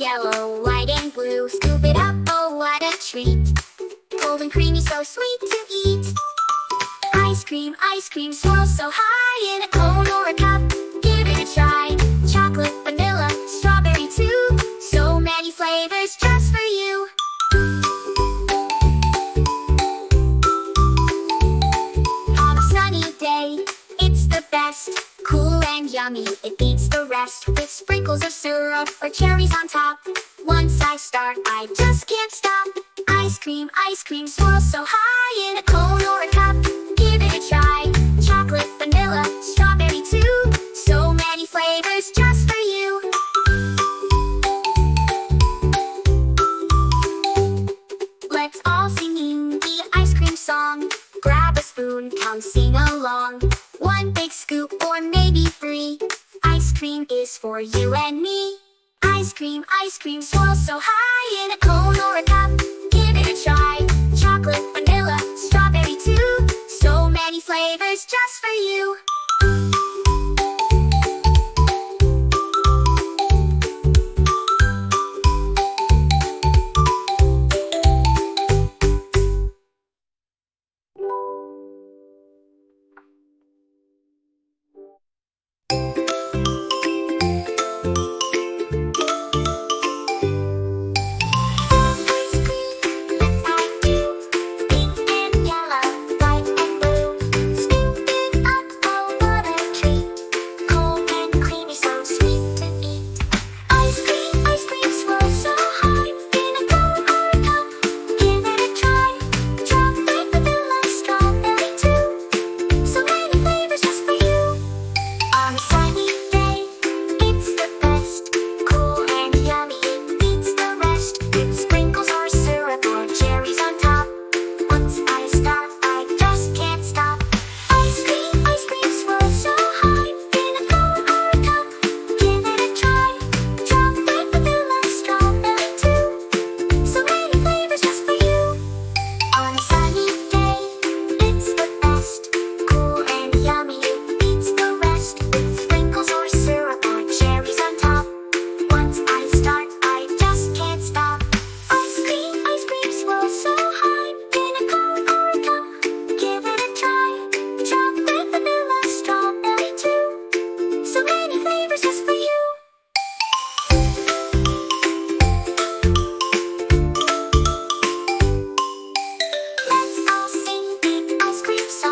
yellow, white and blue. Scoop it up, oh what a treat. Cold and creamy, so sweet to eat. Ice cream, swirl so high in a cone or a cup. Give it a try. Chocolate, vanilla, strawberry too. So many flavors just for you. On a sunny day, it's the best. Cool and yummy, it beats the rest. With sprinkles of syrup or cherries on top. Once I start, I just can't stop. Ice cream, swirl so high in a cone or a cup. Give it a try. Chocolate, vanilla, strawberry too. So many flavors just for you. Let's all sing the ice cream song. Grab a spoon, come sing along. One big scoop or maybe three. Ice cream is for you and me. Ice cream, swirl so high in a cone or a cup.